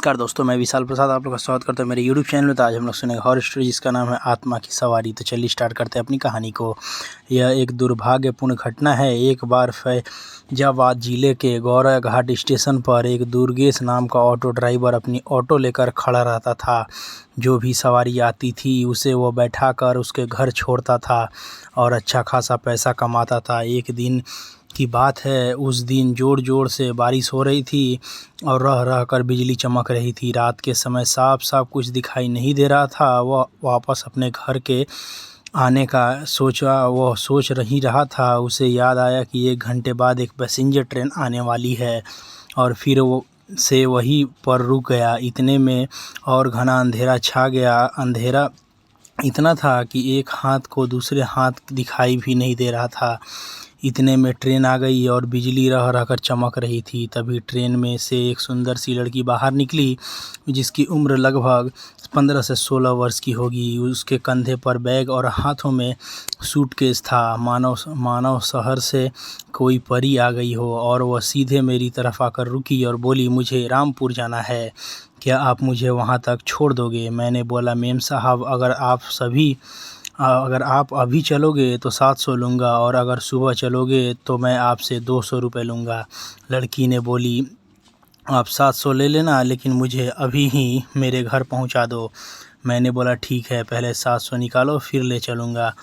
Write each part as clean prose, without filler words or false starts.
नमस्कार दोस्तों, मैं विशाल प्रसाद आप लोग का स्वागत करता हूँ मेरे यूट्यूब चैनल में। तो आज हम लोग सुनेंगे हॉरर स्टोरी जिसका नाम है आत्मा की सवारी। तो चलिए स्टार्ट करते हैं अपनी कहानी को। यह एक दुर्भाग्यपूर्ण घटना है। एक बार फैजाबाद जिले के गौरा घाट स्टेशन पर एक दुर्गेश नाम का ऑटो ड्राइवर अपनी ऑटो लेकर खड़ा रहता था। जो भी सवारी आती थी उसे वो बैठा कर उसके घर छोड़ता था और अच्छा खासा पैसा कमाता था। एक दिन की बात है, उस दिन ज़ोर ज़ोर से बारिश हो रही थी और रह रह कर बिजली चमक रही थी। रात के समय साफ साफ कुछ दिखाई नहीं दे रहा था। वह वापस अपने घर के आने का सोच ही रहा था। उसे याद आया कि 1 घंटे बाद एक पैसेंजर ट्रेन आने वाली है और फिर वो से वहीं पर रुक गया। इतने में और घना अंधेरा छा गया। अंधेरा इतना था कि एक हाथ को दूसरे हाथ दिखाई भी नहीं दे रहा था। इतने में ट्रेन आ गई और बिजली रह रह कर चमक रही थी। तभी ट्रेन में से एक सुंदर सी लड़की बाहर निकली जिसकी उम्र लगभग 15 से 16 वर्ष की होगी। उसके कंधे पर बैग और हाथों में सूटकेस था। मानव शहर से कोई परी आ गई हो। और वह सीधे मेरी तरफ आकर रुकी और बोली, मुझे रामपुर जाना है, क्या आप मुझे वहाँ तक छोड़ दोगे? मैंने बोला, मेम साहब, अगर आप अभी चलोगे तो 700 लूँगा और अगर सुबह चलोगे तो मैं आपसे 200 रुपये लूँगा। लड़की ने बोली, आप 700 ले लेना, लेकिन मुझे अभी ही मेरे घर पहुँचा दो। मैंने बोला, ठीक है, पहले 700 निकालो फिर ले चलूँगा।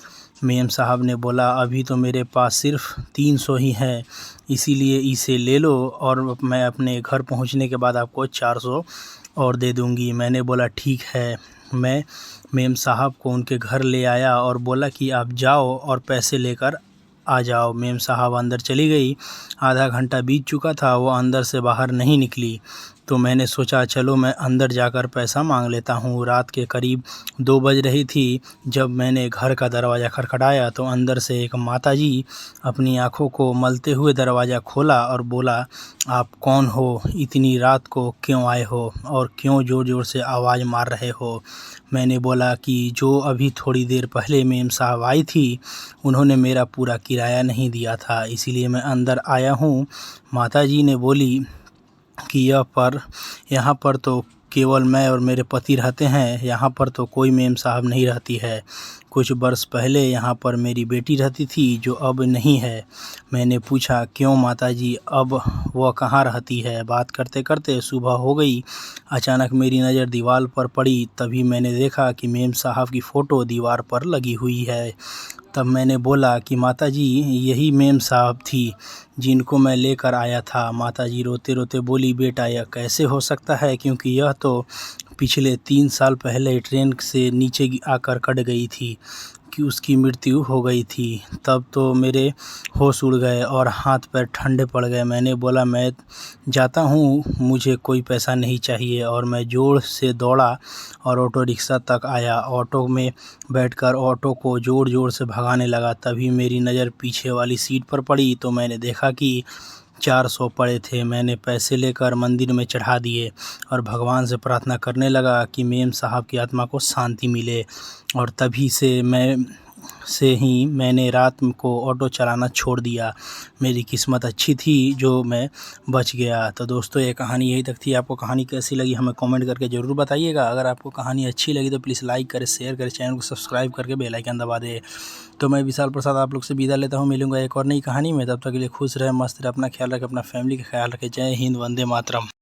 मेम साहब ने बोला, अभी तो मेरे पास सिर्फ 300 ही है, इसीलिए इसे ले लो और मैं अपने घर पहुँचने के बाद आपको 400 और दे दूँगी। मैंने बोला, ठीक है। मैं मेम साहब को उनके घर ले आया और बोला कि आप जाओ और पैसे लेकर आ जाओ। मेम साहब अंदर चली गई। आधा घंटा बीत चुका था, वो अंदर से बाहर नहीं निकली। तो मैंने सोचा, चलो मैं अंदर जाकर पैसा मांग लेता हूँ। रात के करीब 2 बज रही थी जब मैंने घर का दरवाज़ा खटखटाया तो अंदर से एक माताजी अपनी आँखों को मलते हुए दरवाज़ा खोला और बोला, आप कौन हो? इतनी रात को क्यों आए हो और क्यों ज़ोर ज़ोर से आवाज़ मार रहे हो? मैंने बोला कि जो अभी थोड़ी देर पहले मेम साहब आई थी उन्होंने मेरा पूरा किराया नहीं दिया था, इसीलिए मैं अंदर आया हूँ। माताजी ने बोली कि यहाँ पर तो केवल मैं और मेरे पति रहते हैं, यहाँ पर तो कोई मेम साहब नहीं रहती है। कुछ वर्ष पहले यहाँ पर मेरी बेटी रहती थी जो अब नहीं है। मैंने पूछा, क्यों माताजी, अब वह कहाँ रहती है? बात करते करते सुबह हो गई। अचानक मेरी नज़र दीवार पर पड़ी। तभी मैंने देखा कि मेम साहब की फ़ोटो दीवार पर लगी हुई है। तब मैंने बोला कि माताजी, यही मेम साहब थी जिनको मैं लेकर आया था। माताजी रोते रोते बोली, बेटा, यह कैसे हो सकता है, क्योंकि यह तो पिछले 3 साल पहले ट्रेन से नीचे आकर कट गई थी कि उसकी मृत्यु हो गई थी। तब तो मेरे होश उड़ गए और हाथ पैर ठंडे पड़ गए। मैंने बोला, मैं जाता हूँ, मुझे कोई पैसा नहीं चाहिए। और मैं जोर से दौड़ा और ऑटो रिक्शा तक आया। ऑटो में बैठकर ऑटो को ज़ोर ज़ोर से भगाने लगा। तभी मेरी नज़र पीछे वाली सीट पर पड़ी तो मैंने देखा कि 400 पड़े थे। मैंने पैसे लेकर मंदिर में चढ़ा दिए और भगवान से प्रार्थना करने लगा कि मेम साहब की आत्मा को शांति मिले। और तभी से ही मैंने रात को ऑटो चलाना छोड़ दिया। मेरी किस्मत अच्छी थी जो मैं बच गया। तो दोस्तों, ये कहानी यही तक थी। आपको कहानी कैसी लगी हमें कमेंट करके ज़रूर बताइएगा। अगर आपको कहानी अच्छी लगी तो प्लीज़ लाइक करें, शेयर करें, चैनल को सब्सक्राइब करके बेल आइकन दबा दें। तो मैं विशाल प्रसाद आप लोग से विदा लेता हूँ। मिलूंगा एक और नई कहानी में। तब तक के लिए खुश रहें, मस्त रहें, अपना ख्याल रखें, अपना फैमिली का ख्याल रखें। जय हिंद, वंदे मातरम।